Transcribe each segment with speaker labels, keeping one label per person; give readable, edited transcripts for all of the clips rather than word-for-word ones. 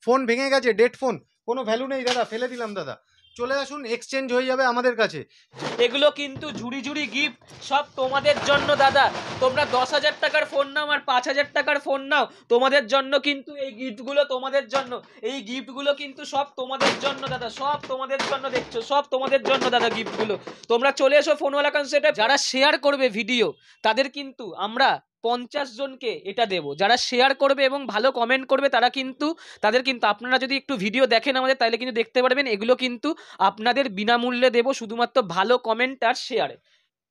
Speaker 1: Phone ভেঙে গেছে, dead phone, কোনো ভ্যালু নেই দাদা, ফেলে দিলাম দাদা, চলে আসুন, এক্সচেঞ্জ হয়ে যাবে আমাদের কাছে।
Speaker 2: এগুলো কিন্তু ঝুড়ি ঝুড়ি গিফট, সব তোমাদের জন্য দাদা। তোমরা 10,000 টাকার ফোন নাও আর 5,000 টাকার ফোন নাও, তোমাদের জন্য কিন্তু এই গিফটগুলো, তোমাদের জন্য এই গিফটগুলো কিন্তু সব তোমাদের জন্য দাদা, সব তোমাদের জন্য, দেখছো, সব তোমাদের জন্য দাদা গিফটগুলো। তোমরা চলে এসো ফোনওয়ালা কনসেপ্টে। যারা শেয়ার করবে ভিডিও তাদের কিন্তু আমরা 50 জনকে এটা দেবো। যারা শেয়ার করবে এবং ভালো কমেন্ট করবে তাদের কিন্তু আপনারা যদি একটু ভিডিও দেখেন আমাদের, তাহলে কিন্তু দেখতে পারবেন এগুলো কিন্তু আপনাদের বিনামূল্যে দেবো, শুধুমাত্র ভালো কমেন্ট আর শেয়ারে।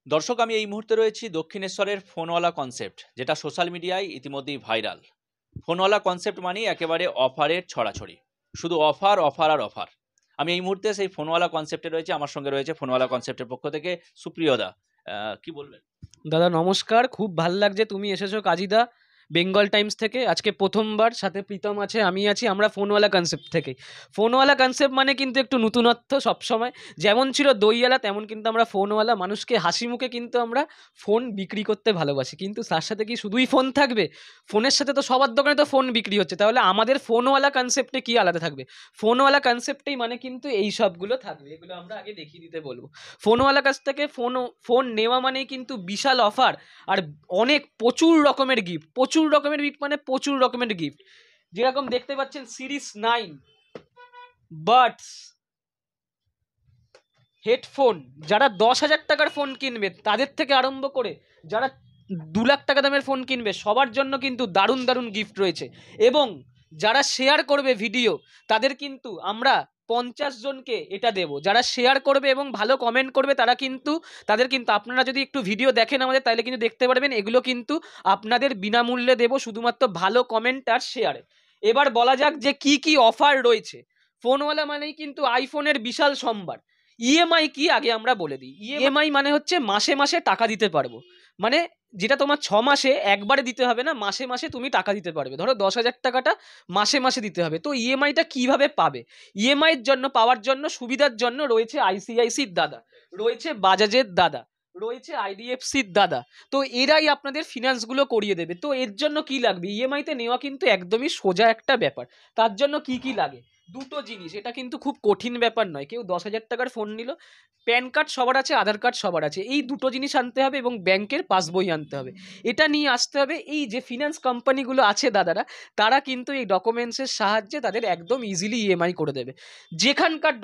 Speaker 3: দর্শক, আমি এই মুহূর্তে রয়েছি দক্ষিণেশ্বরের ফোনওয়ালা কনসেপ্ট, যেটা সোশ্যাল মিডিয়ায় ইতিমধ্যেই ভাইরাল। ফোনওয়ালা কনসেপ্ট মানে একেবারে অফারের ছড়াছড়ি, শুধু অফার অফার আর অফার। আমি এই মুহূর্তে সেই ফোনওয়ালা কনসেপ্টে রয়েছে, আমার সঙ্গে রয়েছে ফোনওয়ালা কনসেপ্টের পক্ষ থেকে সুপ্রিয়দা। কি বলবেন?
Speaker 2: দাদা নমস্কার, খুব ভাল লাগছে তুমি এসেছো কাজীদা বেঙ্গল টাইমস থেকে। আজকে প্রথমবার, সাথে প্রীতম আছে, আমি আছি, আমরা ফোনওয়ালা কনসেপ্ট থেকে। ফোনওয়ালা কনসেপ্ট মানে কিন্তু একটু নতুনত্ব সবসময়, যেমন ছিল দইওয়ালা তেমন কিন্তু আমরা ফোনওয়ালা। মানুষকে হাসি মুখে কিন্তু আমরা ফোন বিক্রি করতে ভালোবাসি, কিন্তু তার সাথে কি শুধুই ফোন থাকবে? ফোনের সাথে তো সবার দোকানে তো ফোন বিক্রি হচ্ছে, তাহলে আমাদের ফোনওয়ালা কনসেপ্টে কি আলাদা থাকবে? ফোনওয়ালা কনসেপ্টেই মানে কিন্তু এই সবগুলো থাকবে, এগুলো আমরা আগে দেখিয়ে দিতে বলবো। ফোনওয়ালা কাছ থেকে ফোন নেওয়া মানেই কিন্তু বিশাল অফার আর অনেক প্রচুর রকমের গিফট, মানে প্রচুর রকমের গিফট। যেরকম দেখতে পাচ্ছেন সিরিজ 9 বাডস হেডফোন, যারা 10,000 টাকার ফোন কিনবে তাদের থেকে আরম্ভ করে যারা 2 লাখ টাকা দামের ফোন কিনবে সবার জন্য কিন্তু দারুণ দারুণ গিফট রয়েছে। এবং যারা শেয়ার করবে ভিডিও তাদের কিন্তু আমরা 50 জনকে এটা দেবো। যারা শেয়ার করবে এবং ভালো কমেন্ট করবে তাদের কিন্তু আপনারা যদি একটু ভিডিও দেখেন আমাদের, তাহলে কিন্তু দেখতে পারবেন এগুলো কিন্তু আপনাদের বিনামূল্যে দেবো, শুধুমাত্র ভালো কমেন্ট আর শেয়ারে। এবার বলা যাক যে কি কি অফার রয়েছে। ফোনওয়ালা মানেই কিন্তু আইফোনের বিশাল সম্ভার। ইএমআই কি আগে আমরা বলে দিই। ইএমআই মানে হচ্ছে মাসে মাসে টাকা দিতে পারবো, মানে যেটা তোমার 6 মাসে একবারে দিতে হবে না, মাসে মাসে তুমি টাকা দিতে পারবে। ধরো 10,000 টাকাটা মাসে মাসে দিতে হবে। তো ইএমআইটা কিভাবে পাবে? ইএমআইয়ের জন্য, পাওয়ার জন্য, সুবিধার জন্য রয়েছে আইসিআইসির দাদা, রয়েছে বাজাজের দাদা, রয়েছে আইডিএফসির দাদা। তো এরাই আপনাদের ফিনান্সগুলো করিয়ে দেবে। তো এর জন্য কি লাগবে? ইএমআইতে নেওয়া কিন্তু একদমই সোজা একটা ব্যাপার। তার জন্য কি কি লাগে? দুটো জিনিস, এটা কিন্তু খুব কঠিন ব্যাপার নয়। কেউ 10,000 টাকার ফোন নিল, প্যান কার্ড সবার আছে, আধার কার্ড সবার আছে, এই দুটো জিনিস আনতে হবে এবং ব্যাংকের পাসবই আনতে হবে। এটা নিয়ে আসতে হবে। এই যে ফিনান্স কোম্পানিগুলো আছে দাদারা, তারা কিন্তু এই ডকুমেন্টসের সাহায্যে তাদের একদম ইজিলি ইএমআই করে দেবে। যেখানকার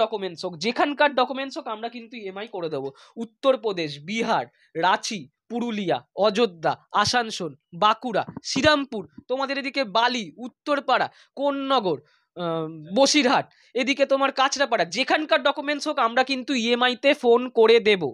Speaker 2: ডকুমেন্টস হোক আমরা কিন্তু ইএমআই করে দেবো। উত্তরপ্রদেশ, বিহার, রাঁচি, পুরুলিয়া, অযোধ্যা, আসানসোল, বাঁকুড়া, শ্রীরামপুর, তোমাদের এদিকে বালি, উত্তরপাড়া, কোন্নগর, বসিরহাট, এদিকে তোমার কাঁচরাপাড়া, যেখানকার ডকুমেন্টস হোক আমরা কিন্তু ইএমআইতে ফোন করে দেব।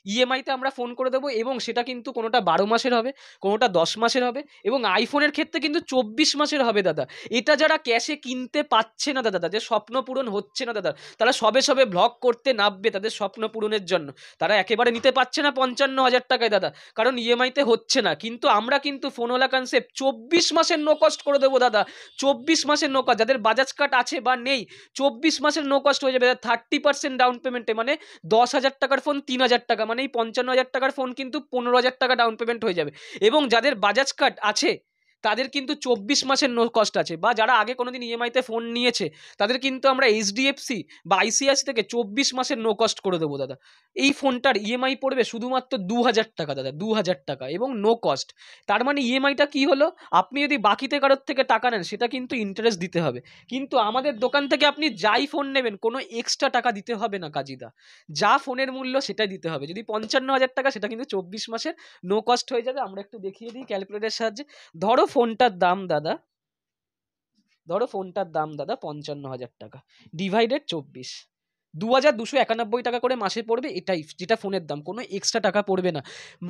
Speaker 2: ইএমআইতে আমরা ফোন করে দেবো এবং সেটা কিন্তু কোনোটা 12 মাসের হবে, কোনোটা 10 মাসের হবে এবং আইফোনের ক্ষেত্রে কিন্তু 24 মাসের হবে দাদা। এটা যারা ক্যাশে কিনতে পাচ্ছে না দাদা, তাদের স্বপ্ন পূরণ হচ্ছে না দাদা, তারা সবে সবে ব্লগ করতে নামবে তাদের স্বপ্ন পূরণের জন্য, তারা একেবারে নিতে পারছে না 55,000 টাকায় দাদা, কারণ ইএমআইতে হচ্ছে না। কিন্তু আমরা কিন্তু ফোনওয়ালা কনসেপ্ট 24 মাসের নো কস্ট করে দেবো দাদা। 24 মাসের নো কস্ট, যাদের বাজাজ কার্ড আছে বা নেই 24 মাসের নো কস্ট হয়ে যাবে 30% ডাউন পেমেন্টে, মানে 10,000 টাকার ফোন 3,000 টাকা, মানে এই 55,000 টাকার ফোন কিন্তু 15,000 টাকা ডাউন পেমেন্ট হয়ে যাবে। এবং যাদের বাজাজ কার্ড আছে তাদের কিন্তু 24 মাসের নো কস্ট আছে, বা যারা আগে কোনোদিন ইএমআইতে ফোন নিয়েছে তাদের কিন্তু আমরা এইচডিএফসি বা আইসিআইসি থেকে 24 মাসের নো কস্ট করে দেবো দাদা। এই ফোনটার ইএমআই পড়বে শুধুমাত্র 2,000 টাকা দাদা, 2,000 টাকা এবং নো কস্ট। তার মানে ইএমআইটা কি হলো? আপনি যদি বাকিতে কারোর থেকে টাকা নেন সেটা কিন্তু ইন্টারেস্ট দিতে হবে, কিন্তু আমাদের দোকান থেকে আপনি যাই ফোন নেবেন কোনো এক্সট্রা টাকা দিতে হবে না কাজীদা। যা ফোনের মূল্য সেটাই দিতে হবে। যদি 55,000 টাকা, সেটা কিন্তু 24 মাসের নো কস্ট হয়ে যাবে। আমরা একটু দেখিয়ে দিই ক্যালকুলেটরের সাহায্যে। ধরো ফোনটার দাম দাদা 55,000 টাকা ডিভাইডেড 24, 2,291 টাকা করে মাসে পড়বে। এটাই যেটা ফোনের দাম, কোনো এক্সট্রা টাকা পড়বে না।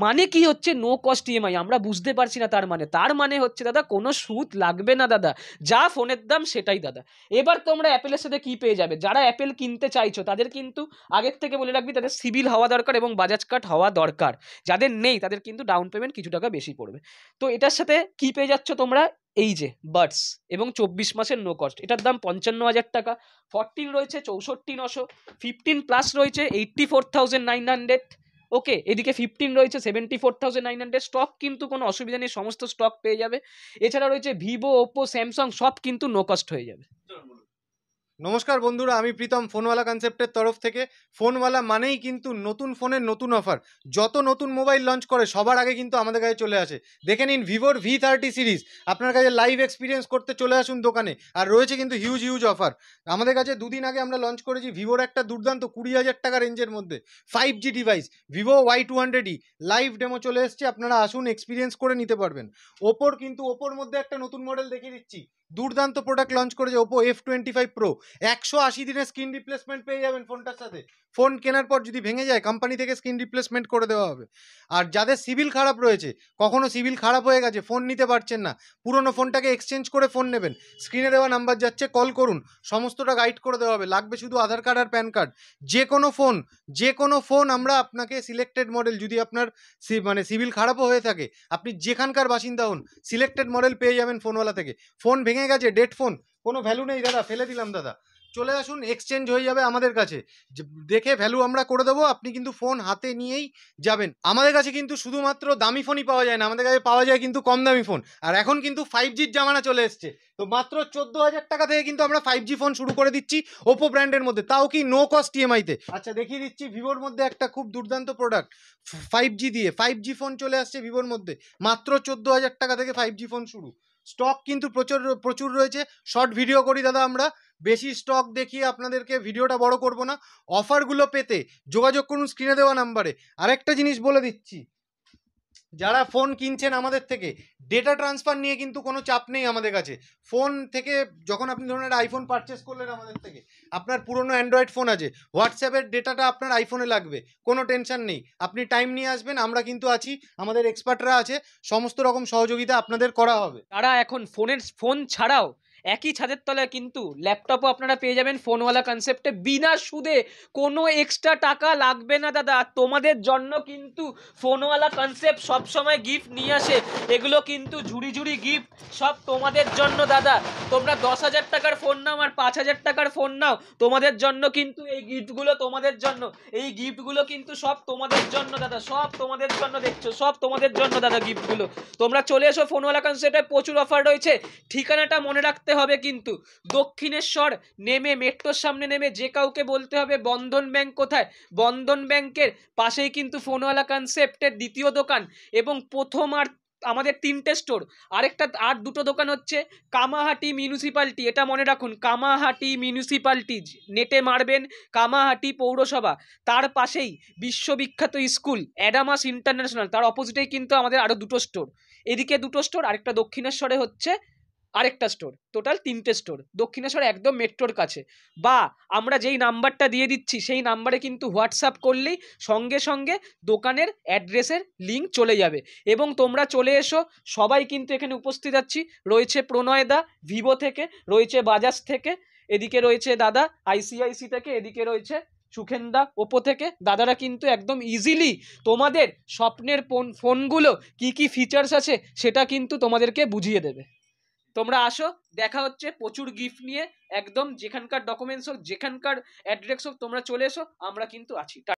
Speaker 2: মানে কি হচ্ছে? No cost EMI. আমরা বুঝতে পারছি না তার মানে হচ্ছে দাদা কোনো সুদ লাগবে না দাদা, যা ফোনের দাম সেটাই দাদা। এবার তোমরা অ্যাপেলের সাথে কি পেয়ে যাবে? যারা অ্যাপেল কিনতে চাইছো তাদের কিন্তু আগের থেকে বলে রাখবি তাদের সিবিল হওয়া দরকার এবং বাজাজ কার্ড হওয়া দরকার। যাদের নেই তাদের কিন্তু ডাউন পেমেন্ট কিছু টাকা বেশি পড়বে। তো এটার সাথে কি পেয়ে যাচ্ছ তোমরা? এই যে বাডস এবং 24 মাসের নো কস্ট, এটার দাম 55,000 টাকা। 14 রয়েছে 64,900, 15 প্লাস রয়েছে 84,900। ওকে, এদিকে 15 রয়েছে 74,900। স্টক কিন্তু কোনো অসুবিধা নেই, সমস্ত স্টক পেয়ে যাবে। এছাড়া রয়েছে ভিভো, ওপো, স্যামসাং, সব কিন্তু নো কস্ট হয়ে যাবে।
Speaker 1: নমস্কার বন্ধুরা, আমি প্রীতম ফোনওয়ালা কনসেপ্টের তরফ থেকে। ফোনওয়ালা মানেই কিন্তু নতুন ফোনের নতুন অফার। যত নতুন মোবাইল লঞ্চ করে সবার আগে কিন্তু আমাদের কাছে চলে আসে। দেখে নিন ভিভোর V30 সিরিজ আপনার কাছে লাইভ এক্সপিরিয়েন্স করতে চলে আসুন দোকানে। আর রয়েছে কিন্তু হিউজ অফার। আমাদের কাছে দুদিন আগে আমরা লঞ্চ করেছি ভিভোর একটা দুর্দান্ত 20,000 টাকা রেঞ্জের মধ্যে 5G device Vivo Y200E। Live demo চলে এসছে, আপনারা আসুন এক্সপিরিয়েন্স করে নিতে পারবেন। ওপোর মধ্যে একটা নতুন মডেল দেখিয়ে দিচ্ছি। দুর্দান্ত প্রোডাক্ট লঞ্চ করেছে ওপো F25 Pro। 180 দিনের স্ক্রিন রিপ্লেসমেন্ট পেয়ে যাবেন ফোনটার সাথে। ফোন কেনার পর যদি ভেঙে যায় কোম্পানি থেকে স্ক্রিন রিপ্লেসমেন্ট করে দেওয়া হবে। আর যাদের সিভিল খারাপ রয়েছে, কখনো সিভিল খারাপ হয়ে গেছে, ফোন নিতে পারছেন না, পুরনো ফোনটাকে এক্সচেঞ্জ করে ফোন নেবেন, স্ক্রিনে দেওয়া নাম্বার যাচ্ছে, কল করুন, সমস্তটা গাইড করে দেওয়া হবে। লাগবে শুধু আধার কার্ড আর প্যান কার্ড। যে কোনো ফোন আমরা আপনাকে সিলেক্টেড মডেল, যদি আপনার সিভিল খারাপও হয়ে থাকে, আপনি যেখানকার বাসিন্দা হন, সিলেক্টেড মডেল পেয়ে যাবেন ফোনওয়ালা থেকে। ফোন ভেঙে গেছে, ডেড ফোন, কোনো ভ্যালু নেই দাদা, ফেলে দিলাম দাদা, চলে আসুন, এক্সচেঞ্জ হয়ে যাবে আমাদের কাছে। দেখে ভ্যালু আমরা করে দেবো, আপনি কিন্তু ফোন হাতে নিয়েই যাবেন। আমাদের কাছে কিন্তু শুধুমাত্র দামি ফোনই পাওয়া যায় না, আমাদের কাছে পাওয়া যায় কিন্তু কম দামি ফোন। আর এখন কিন্তু 5Gর জামানা চলে এসছে, তো মাত্র 14,000 টাকা থেকে কিন্তু আমরা 5G ফোন শুরু করে দিচ্ছি ওপো ব্র্যান্ডের মধ্যে, তাও কি নো কস্ট ইএমআইতে। আচ্ছা দেখিয়ে দিচ্ছি ভিভোর মধ্যে একটা খুব দুর্দান্ত প্রোডাক্ট 5G দিয়ে। 5G ফোন চলে আসছে ভিভোর মধ্যে, মাত্র 14,000 টাকা থেকে 5G ফোন শুরু। স্টক কিন্তু প্রচুর রয়েছে। শর্ট ভিডিও করি দাদা আমরা, বেশি স্টক দেখিয়ে আপনাদেরকে ভিডিওটা বড় করব না। অফারগুলো পেতে যোগাযোগ করুন স্ক্রিনে দেওয়া নাম্বারে। আরেকটা জিনিস বলে দিচ্ছি, যারা ফোন কিনছেন আমাদের থেকে, ডেটা ট্রান্সফার নিয়ে কিন্তু কোনো চাপ নেই আমাদের কাছে। ফোন থেকে যখন আপনি ধরুন একটা আইফোন পারচেস করলেন আমাদের থেকে, আপনার পুরনো অ্যান্ড্রয়েড ফোন আছে, হোয়াটসঅ্যাপের ডেটাটা আপনার আইফোনে লাগবে, কোনো টেনশন নেই, আপনি টাইম নিয়ে আসবেন, আমরা কিন্তু আছি, আমাদের এক্সপার্টরা আছে, সমস্ত রকম সহযোগিতা আপনাদের করা হবে।
Speaker 2: তারা এখন ফোন ছাড়াও একই ছাদের তলায় কিন্তু ল্যাপটপও আপনারা পেয়ে যাবেন ফোনওয়ালা কনসেপ্টে বিনা সুদে। কোনো এক্সট্রা টাকা লাগবে না দাদা। তোমাদের জন্য কিন্তু ফোনওয়ালা কনসেপ্ট সবসময় গিফট নিয়ে আসে। এগুলো কিন্তু ঝুড়ি গিফট, সব তোমাদের জন্য দাদা। তোমরা 10,000 টাকার ফোন নাও আর 5,000 টাকার ফোন নাও, তোমাদের জন্য কিন্তু এই গিফটগুলো, তোমাদের জন্য এই গিফটগুলো কিন্তু সব তোমাদের জন্য দাদা, সব তোমাদের জন্য, দেখছো, সব তোমাদের জন্য দাদা গিফটগুলো। তোমরা চলে এসো ফোনওয়ালা কনসেপ্টে, প্রচুর অফার রয়েছে। ঠিকানাটা মনে রাখতে হবে কিন্তু, দক্ষিণেশ্বর নেমে মেট্রোর সামনে নেমে যে কাউকে বলতে হবে বন্ধন ব্যাংক কোথায়। বন্ধন ব্যাংকের পাশেই কিন্তু ফোনওয়ালা কনসেপ্টের দ্বিতীয় দোকান এবং প্রথম আর আমাদের 3টে স্টোর। আর দুটো দোকান হচ্ছে কামাহাটি মিউনিসিপ্যালিটি, এটা মনে রাখুন, কামাহাটি মিউনিসিপ্যালিটি, নেটে মারবেন কামাহাটি পৌরসভা, তার পাশেই বিশ্ববিখ্যাত স্কুল অ্যাডামাস ইন্টারন্যাশনাল, তার অপোজিটেই কিন্তু আমাদের আরও দুটো স্টোর। এদিকে দুটো স্টোর, আরেকটা দক্ষিণেশ্বরে হচ্ছে আরেকটা স্টোর, টোটাল 3টে স্টোর দক্ষিণেশ্বর একদম মেট্রোর কাছে। বা আমরা যেই নাম্বারটা দিয়ে দিচ্ছি সেই নাম্বারে কিন্তু হোয়াটসঅ্যাপ করলেই সঙ্গে সঙ্গে দোকানের অ্যাড্রেসের লিঙ্ক চলে যাবে। এবং তোমরা চলে এসো, সবাই কিন্তু এখানে উপস্থিত আছি। রয়েছে প্রণয়দা ভিভো থেকে, রয়েছে বাজাজ থেকে, এদিকে রয়েছে দাদা ICIC থেকে, এদিকে রয়েছে সুখেন্দা ওপো থেকে। দাদারা কিন্তু একদম ইজিলি তোমাদের স্বপ্নের ফোনগুলো কি ফিচার্স আছে সেটা কিন্তু তোমাদেরকে বুঝিয়ে দেবে। তোমরা আসো, দেখা হচ্ছে প্রচুর গিফট নিয়ে। একদম যেখানকার ডকুমেন্টস হোক, যেখানকার অ্যাড্রেস হোক, তোমরা চলে এসো, আমরা কিন্তু আছি।